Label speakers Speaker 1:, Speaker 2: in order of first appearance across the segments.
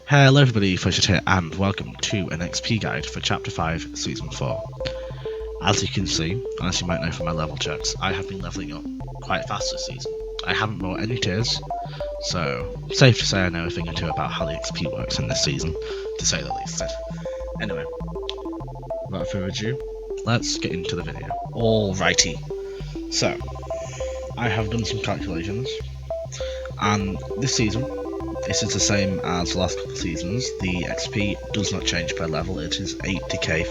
Speaker 1: Hello everybody, FudgeHead here and welcome to an XP guide for Chapter 5, Season 4. As you can see, and as you might know from my level checks, I have been leveling up quite fast this season. I haven't bought any tiers, so safe to say I know a thing or two about how the XP works in this season, to say the least. Anyway, without further ado, let's get into the video. Alrighty, so I have done some calculations, and this season, this is the same as the last couple of seasons. The XP does not change per level, it is 80k,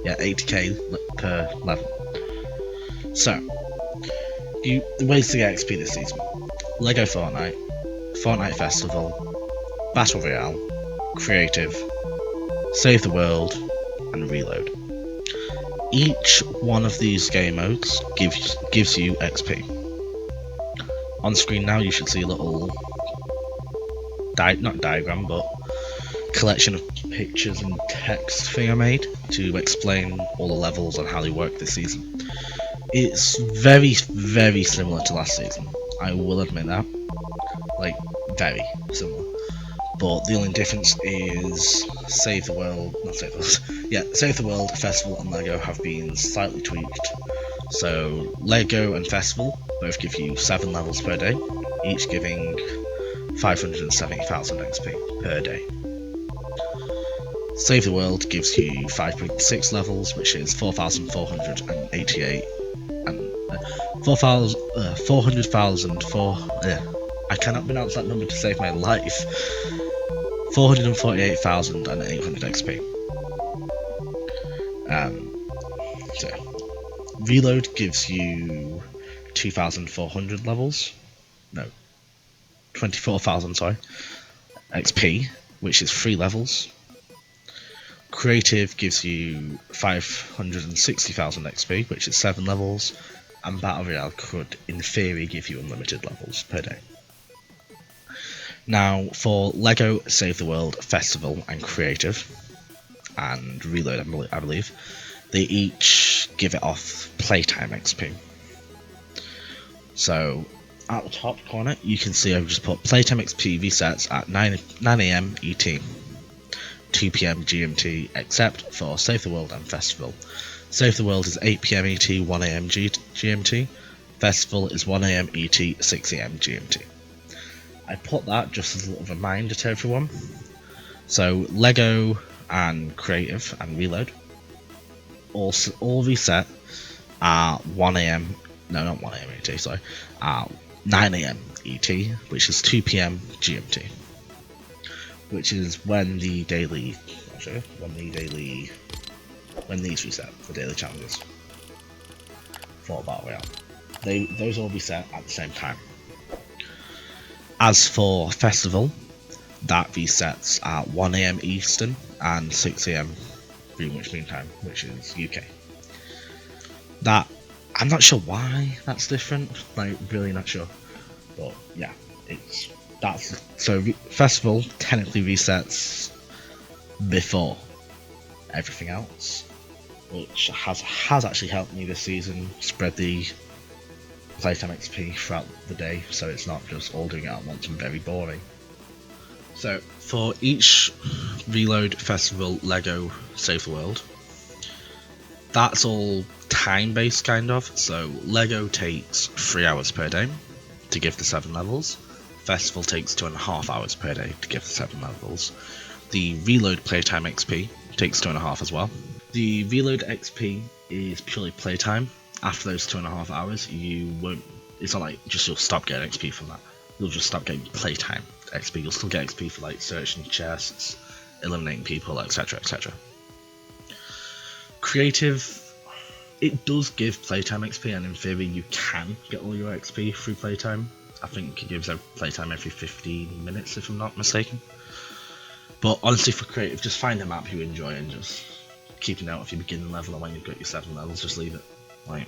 Speaker 1: 80k per level. So, the ways to get XP this season: Lego Fortnite, Fortnite Festival, Battle Royale, Creative, Save the World, and Reload. Each one of these game modes gives you XP. On screen now you should see a little not diagram, but collection of pictures and text thing I made to explain all the levels and how they work this season. It's very similar to last season, I will admit that, like very similar, but the only difference is Save the World, Festival and Lego have been slightly tweaked. So Lego and Festival both give you 7 levels per day, each giving 570,000 XP per day. Save the World gives you 5.6 levels, which is 4,488 and 400,000 I cannot pronounce that number to save my life. 448,800 XP. So Reload gives you 2,400 levels. No. 24,000, sorry, XP, which is 3 levels. Creative gives you 560,000 XP, which is 7 levels, and Battle Royale could, in theory, give you unlimited levels per day. Now, for Lego, Save the World, Festival, and Creative, and Reload, I believe, they each give it off Playtime XP. So, at the top corner, you can see I've just put Playtime XP resets at 9 AM ET, 2 PM GMT, except for Save the World and Festival. Save the World is 8 PM ET, 1 AM GMT. Festival is 1 AM ET, 6 AM GMT. I put that just as a little reminder to everyone. So Lego and Creative and Reload all reset at 1 AM. No, not 1 AM ET. Sorry. 9 AM ET, which is 2 PM GMT, which is when the daily, when these reset, the daily challenges for Battle Royale. Those all reset at the same time. As for Festival, that resets at 1 AM Eastern and 6 AM Greenwich Mean Time, which is UK. That, I'm not sure why that's different, like really not sure, but yeah, Festival technically resets before everything else, which has actually helped me this season spread the Playtime XP throughout the day, so it's not just all doing it at once and very boring. So for each Reload, Festival, Lego, Save the World, that's all time-based kind of. So Lego takes 3 hours per day to give the 7 levels. Festival takes 2.5 hours per day to give the 7 levels. The Reload Playtime XP takes 2.5 as well. The Reload XP is purely playtime. After those 2.5 hours, it's not like you'll stop getting XP from that. You'll just stop getting playtime XP. You'll still get XP for like searching chests, eliminating people, etc, etc. Creative, it does give playtime XP, and in theory you can get all your XP through playtime. I think it gives playtime every 15 minutes if I'm not mistaken. But honestly, for Creative, just find a map you enjoy and just keep it out if you begin level, and when you've got your 7 levels, just leave it. Like,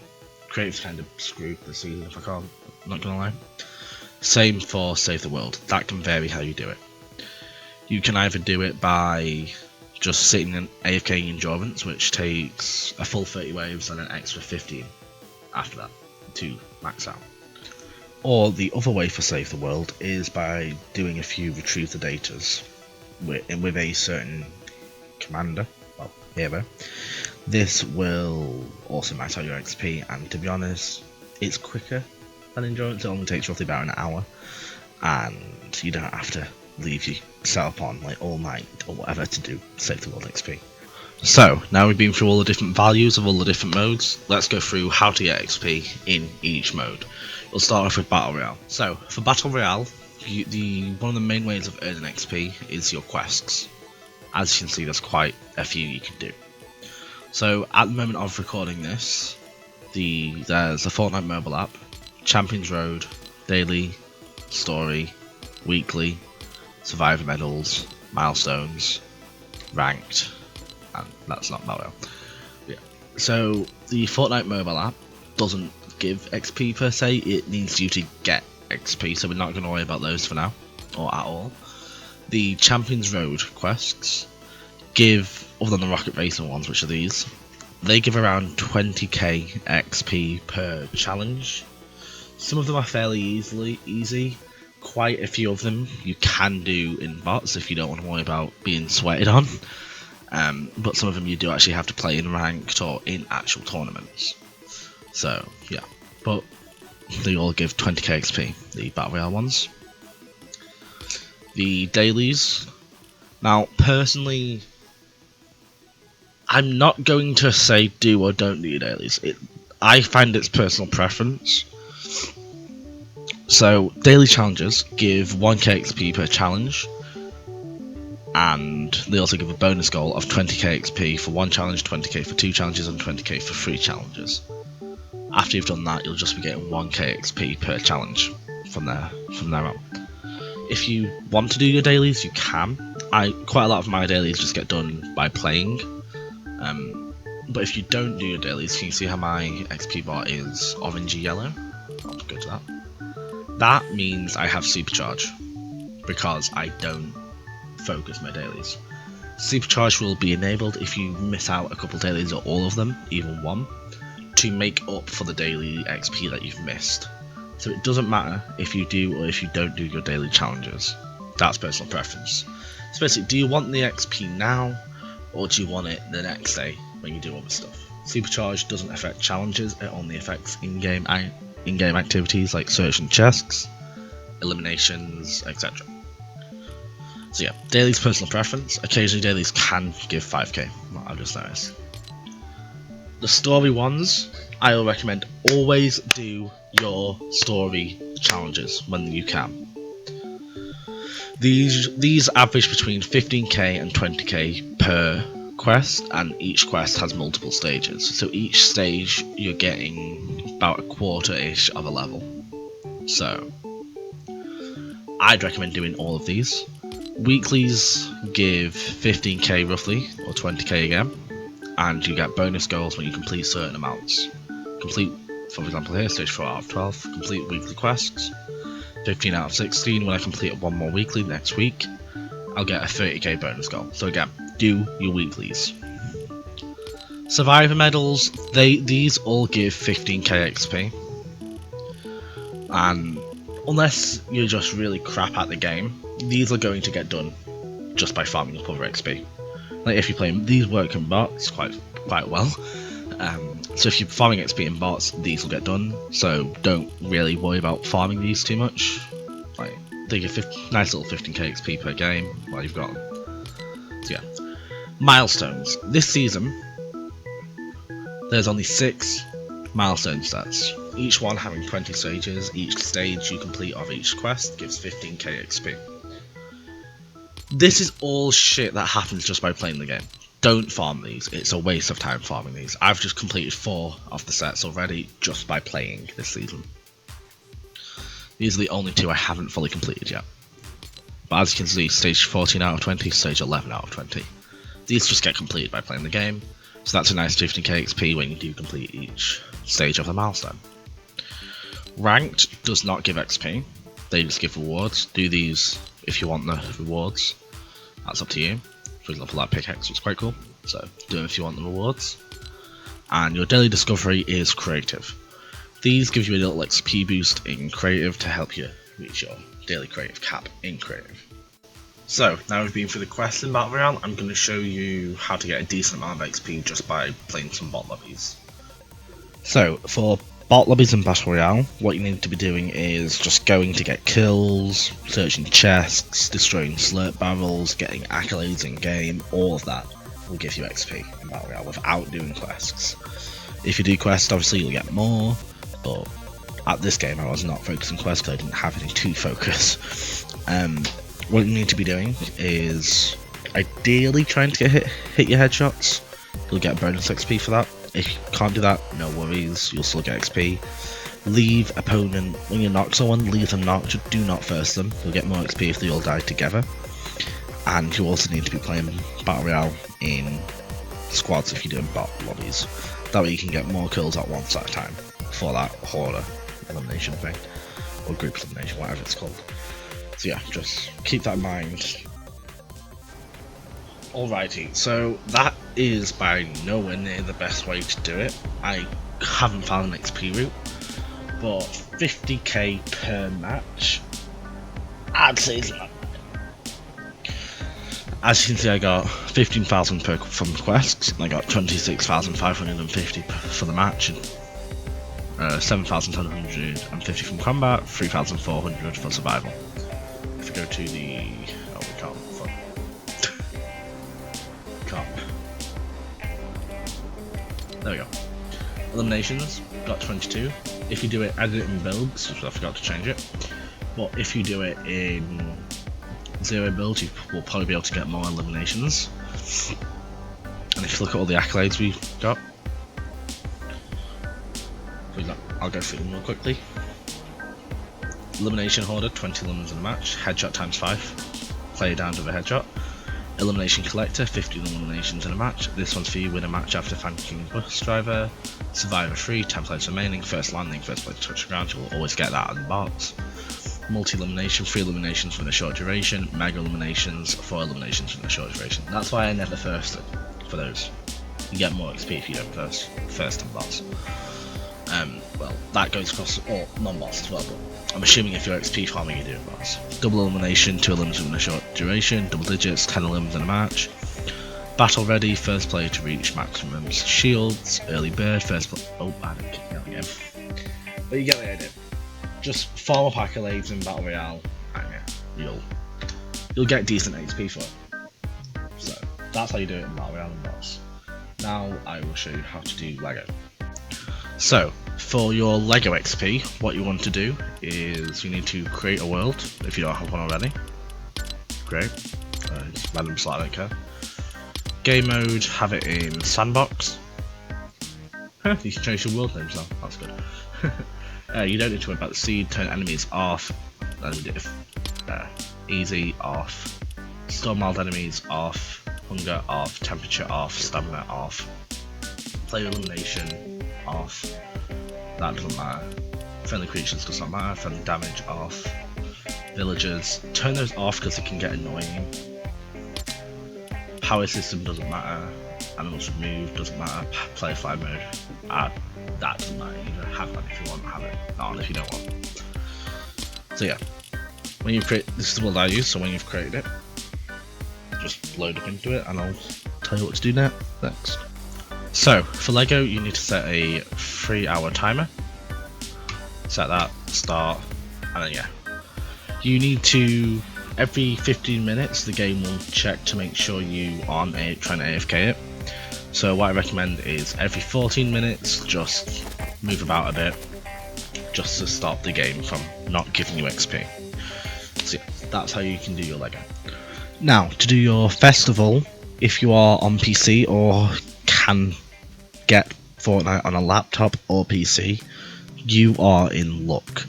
Speaker 1: Creative's kind of screwed this season, if I can't, not gonna lie. Same for Save the World, that can vary how you do it. You can either do it by just sitting in AFK Endurance, which takes a full 30 waves and an extra 15 after that to max out. Or the other way for Save the World is by doing a few Retrieve the Datas. with a certain commander, well, hero, this will also max out your XP, and to be honest, it's quicker than endurance. It only takes roughly about an hour, and you don't have to leave yourself on like all night or whatever to do save the world XP. So now we've been through all the different values of all the different modes, let's go through how to get XP in each mode. We'll start off with Battle Royale. So for Battle Royale, one of the main ways of earning XP is your quests. As you can see, there's quite a few you can do. So at the moment of recording this, there's a Fortnite mobile app, Champions Road, Daily, Story, Weekly, Survivor Medals, Milestones, Ranked, and that's not Battle Royale. Yeah. So the Fortnite mobile app doesn't give XP per se, it needs you to get XP, so we're not going to worry about those for now, or at all. The Champions Road quests give, other than the rocket racing ones, which are these, they give around 20k XP per challenge. Some of them are fairly easy. Quite a few of them you can do in bots if you don't want to worry about being sweated on. But some of them you do actually have to play in ranked or in actual tournaments. So yeah, but they all give 20k XP, the Battle Royale ones. The dailies. Now personally, I'm not going to say do or don't do your dailies. I find it's personal preference. So daily challenges give 1k XP per challenge, and they also give a bonus goal of 20k XP for one challenge, 20k for two challenges, and 20k for three challenges. After you've done that, you'll just be getting 1k XP per challenge from there on. If you want to do your dailies, you can. Quite a lot of my dailies just get done by playing. But if you don't do your dailies, can you see how my XP bar is orangey yellow? I'll go to that. That means I have Supercharge, because I don't focus my dailies. Supercharge will be enabled if you miss out a couple dailies or all of them, even one, to make up for the daily XP that you've missed. So it doesn't matter if you do or if you don't do your daily challenges. That's personal preference. So basically, do you want the XP now, or do you want it the next day when you do other stuff? Supercharge doesn't affect challenges, it only affects in-game activities like searching chests, eliminations, etc. So yeah, dailies personal preference. Occasionally dailies can give 5k, I've just noticed. The story ones, I will recommend always do your story challenges when you can. These average between 15k and 20k per quest, and each quest has multiple stages. So each stage you're getting about a quarter-ish of a level. So I'd recommend doing all of these. Weeklies give 15k roughly, or 20k again, and you get bonus goals when you complete certain amounts. Complete, for example here, stage 4 out of 12, complete weekly quests. 15 out of 16, when I complete one more weekly next week, I'll get a 30k bonus goal. So again, do your weeklies. Survivor medals, these all give 15k XP. And unless you're just really crap at the game, these are going to get done just by farming up other XP. Like if you play, these work in bots quite well. So if you're farming XP in bots, these will get done. So don't really worry about farming these too much. Like they give nice little 15k XP per game while you've got them. So yeah, milestones. This season, there's only 6 milestone stats. Each one having 20 stages. Each stage you complete of each quest gives 15k XP. This is all shit that happens just by playing the game. Don't farm these, it's a waste of time farming these. I've just completed 4 of the sets already just by playing this season. These are the only 2 I haven't fully completed yet. But as you can see, stage 14 out of 20, stage 11 out of 20. These just get completed by playing the game, so that's a nice 15k XP when you do complete each stage of the milestone. Ranked does not give XP, they just give rewards. Do these if you want the rewards, that's up to you. For example, that pickaxe was quite cool, so do them if you want the rewards. And your daily discovery is creative. These give you a little XP boost in creative to help you reach your daily creative cap in creative. So, now we've been through the quests in Battle Royale, I'm going to show you how to get a decent amount of XP just by playing some bot lobbies. So, for bot lobbies in Battle Royale, what you need to be doing is just going to get kills, searching chests, destroying slurp barrels, getting accolades in game, all of that will give you XP in Battle Royale without doing quests. If you do quests, obviously you'll get more, but at this game I was not focusing quests because I didn't have any to focus. What you need to be doing is ideally trying to hit your headshots. You'll get bonus XP for that. If you can't do that, no worries, you'll still get XP. Leave opponent, when you knock someone, leave them knocked, do not first them. You'll get more XP if they all die together. And you also need to be playing Battle Royale in squads if you're doing bot lobbies. That way you can get more kills at once at a time for that hoarder elimination thing, or group elimination, whatever it's called. So yeah, just keep that in mind. Alrighty, so that is by nowhere near the best way to do it. I haven't found an XP route, but 50k per match, I'd say it's not. As you can see, I got 15,000 from quests, and I got 26,550 for the match, and 7,750 from combat, 3,400 for survival. If we go to the... oh, we can't. There we go. Eliminations, got 22. If you do it, edit in builds, which I forgot to change it. But if you do it in 0 builds, you will probably be able to get more eliminations. And if you look at all the accolades we got, I'll go through them real quickly. Elimination Hoarder, 20 lemons in a match. Headshot times 5. Player down to the headshot. Elimination Collector, 15 eliminations in a match. This one's for you, win a match after flanking bus driver. Survivor 3, 10 players remaining. First landing, first player to touch the ground. You'll always get that in the box. Multi-elimination, 3 eliminations for a short duration. Mega eliminations, 4 eliminations for a short duration. That's why I never firsted for those. You get more XP if you don't first on bots. Well, that goes across all non-bots as well, but I'm assuming if you're XP farming, you're doing bots. Double elimination, 2 elims in a short duration, double digits, 10 elims in a match. Battle ready, first player to reach maximum shields, early bird, first player. Oh, I didn't kick me out again. But you get the idea. Just farm up accolades in Battle Royale, and yeah, you'll get decent XP for it. So that's how you do it in Battle Royale and bots. Now I will show you how to do Lego. So, for your Lego XP, what you want to do is you need to create a world, if you don't have one already. Great. Just random slide, I don't care. Game mode, have it in sandbox. You can change your world names now, that's good. You don't need to worry about the seed, turn enemies off. Easy, off. Storm mild enemies, off. Hunger, off. Temperature, off. Stamina, off. Player elimination, off. That doesn't matter. Friendly creatures does not matter. Friendly damage, off. Villagers, turn those off because it can get annoying. Power system doesn't matter. Animals removed doesn't matter. Player fly mode, that doesn't matter either. Have that if you want, have it. Not on if you don't want. So yeah, when you create, this is the world I use, so when you've created it, just load up into it and I'll tell you what to do next. So, for Lego, you need to set a 3-hour timer. Set that, start, and then yeah. You need to, every 15 minutes, the game will check to make sure you aren't trying to AFK it. So what I recommend is every 14 minutes, just move about a bit, just to stop the game from not giving you XP. So yeah, that's how you can do your Lego. Now, to do your festival, if you are on PC or can get Fortnite on a laptop or PC, you are in luck,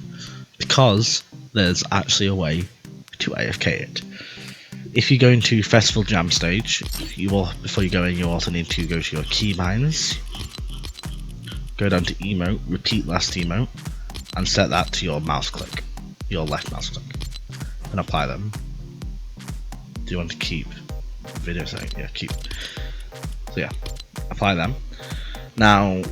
Speaker 1: because there's actually a way to AFK it. If you go into Festival Jam stage, before you go in, you also need to go to your keybinds, go down to emote, repeat last emote, and set that to your mouse click, your left mouse click, and apply them. Do you want to keep video setting? Yeah, keep. So yeah, apply them. Now,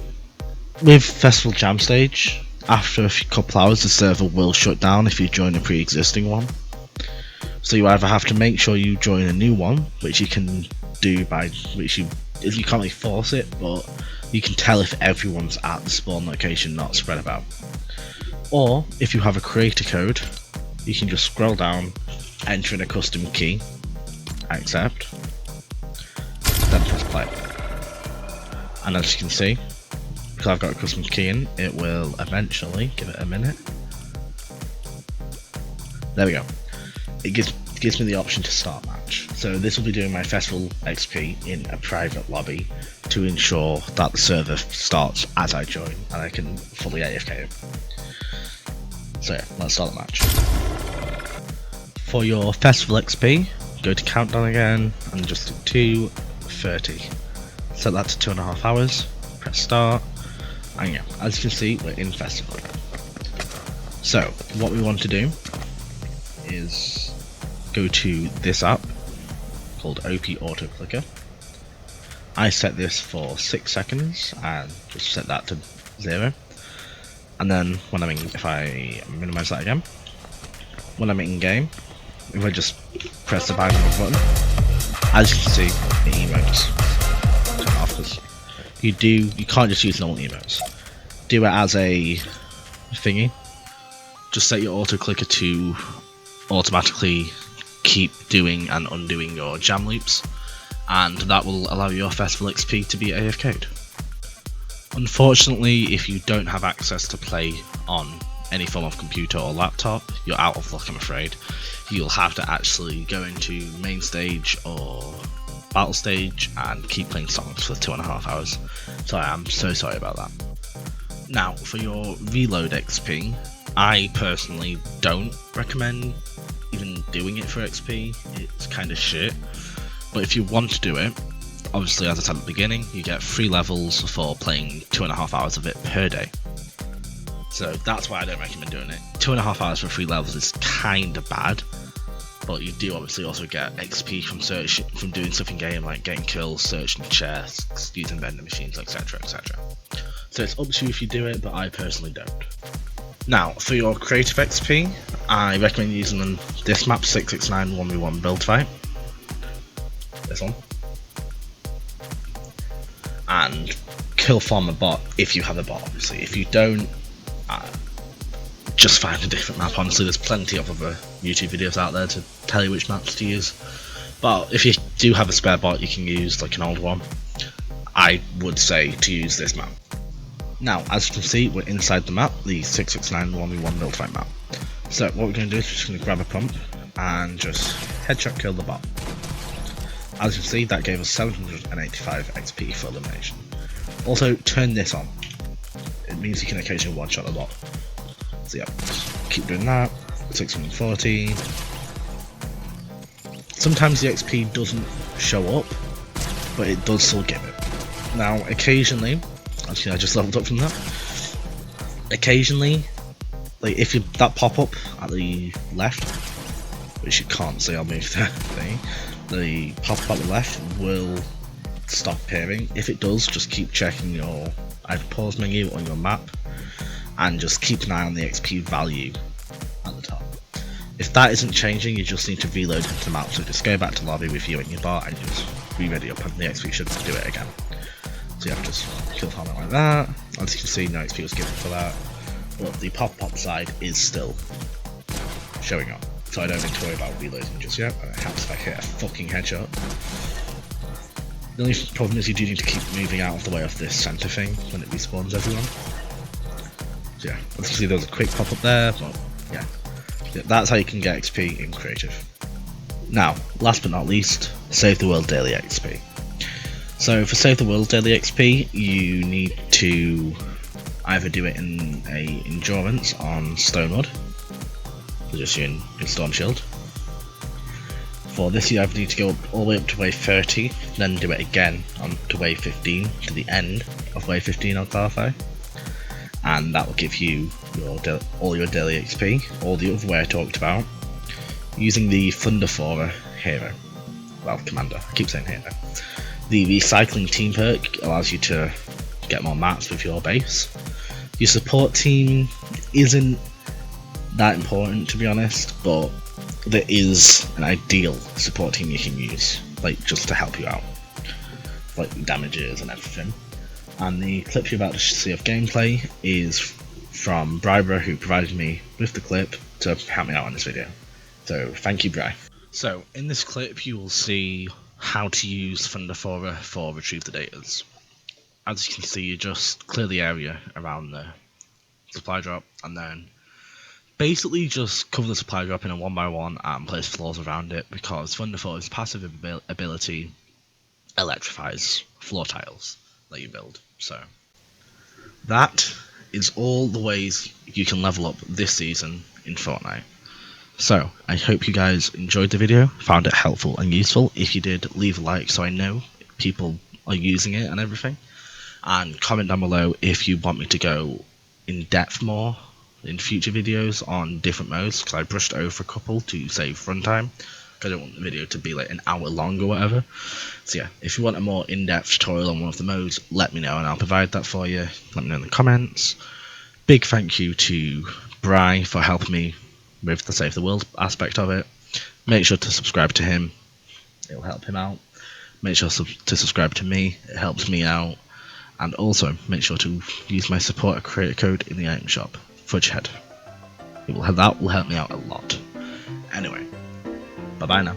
Speaker 1: with Festival Jam stage, after a couple hours the server will shut down if you join a pre-existing one. So you either have to make sure you join a new one, which you can do by if you can't really force it, but you can tell if everyone's at the spawn location, not spread about. Or if you have a creator code, you can just scroll down, enter in a custom key, accept, then press play. And as you can see, because I've got a custom key in, it will eventually, give it a minute. There we go. It gives me the option to start match. So this will be doing my festival XP in a private lobby to ensure that the server starts as I join and I can fully AFK it. So yeah, let's start the match. For your festival XP, go to countdown again and just do 2:30. Set that to 2.5 hours, press start, and yeah, as you can see, we're in festival. So what we want to do is go to this app called OP Auto Clicker. I set this for 6 seconds and just set that to 0. And then when I'm in, if I minimize that again, when I'm in game, if I just press the button, as you can see, the emotes turn off because you can't just use normal emotes. Do it as a thingy. Just set your auto clicker to automatically keep doing and undoing your jam loops, and that will allow your festival XP to be AFK'd. Unfortunately, if you don't have access to play on any form of computer or laptop, you're out of luck, I'm afraid. You'll have to actually go into main stage or battle stage and keep playing songs for 2.5 hours. So I am so sorry about that. Now, for your reload XP, I personally don't recommend even doing it for XP. It's kind of shit. But if you want to do it, obviously, as I said at the beginning, you get 3 levels for playing 2.5 hours of it per day. So that's why I don't recommend doing it. 2.5 hours for 3 levels is kind of bad, but you do obviously also get XP from doing stuff in game, like getting kills, searching chests, using vending machines, etc, etc. So it's up to you if you do it, but I personally don't. Now, for your creative XP, I recommend using this map, 669 1v1 build fight. This one. And kill farm a bot if you have a bot, obviously. If you don't, just find a different map. Honestly, there's plenty of other YouTube videos out there to tell you which maps to use. But if you do have a spare bot, you can use like an old one. I would say to use this map. Now, as you can see, we're inside the map, the 669 1v1 build fight map. So what we're going to do is we're just going to grab a pump and just headshot kill the bot. As you can see, that gave us 785 XP for elimination. Also, turn this on. It means you can occasionally one-shot the bot. So yeah, just keep doing that. 640. Sometimes the XP doesn't show up, but it does still give it. Now, occasionally, actually I just leveled up from that. Occasionally, like if you that pop-up at the left, which you can't see, I'll move that thing. The pop-up at the left will stop appearing. If it does, just keep checking your either pause menu on your map and just keep an eye on the XP value at the top. If that isn't changing, you just need to reload into the map. So just go back to lobby with you and your bot and just re-ready up and the XP should do it again. So you have to just kill farm it like that. As you can see, no XP was given for that. But the pop-up side is still showing up. So I don't need to worry about reloading just yet. And it helps if I hit a fucking headshot. The only problem is you do need to keep moving out of the way of this center thing when it respawns everyone. So yeah, as you can see there was a quick pop up there, but yeah. That's how you can get XP in creative. Now, last but not least, Save the World Daily XP. So for Save the World Daily XP, you need to either do it in a endurance on Stonewood, so just in Storm Shield. For this you either need to go all the way up to wave 30, then do it again on to wave 15, to the end of wave 15 on Clarify. And that will give you all your daily XP, all the other way I talked about, using the Thunderfora hero. Well, commander, I keep saying hero. The recycling team perk allows you to get more mats with your base. Your support team isn't that important, to be honest, but there is an ideal support team you can use, like just to help you out, like damages and everything. And the clip you're about to see of gameplay is from Bri, who provided me with the clip to help me out on this video. So thank you, Bri. So in this clip you will see how to use Thunderfora for retrieve the datas. As you can see, you just clear the area around the supply drop and then basically just cover the supply drop in a 1x1 and place floors around it, because Thunderfora's passive ability electrifies floor tiles that you build. So that is all the ways you can level up this season in Fortnite. So I hope you guys enjoyed the video, found it helpful and useful. If you did, leave a like so I know people are using it and everything, and comment down below if you want me to go in depth more in future videos on different modes, because I brushed over a couple to save runtime. I don't want the video to be like an hour long or whatever. So yeah, if you want a more in-depth tutorial on one of the modes, let me know and I'll provide that for you. Let me know in the comments. Big thank you to Bri for helping me with the Save the World aspect of it. Make sure to subscribe to him, it'll help him out. Make sure to subscribe to me, it helps me out. And also make sure to use my support creator code in the item shop, FudgeHead. That will help me out a lot. Anyway, bye bye now.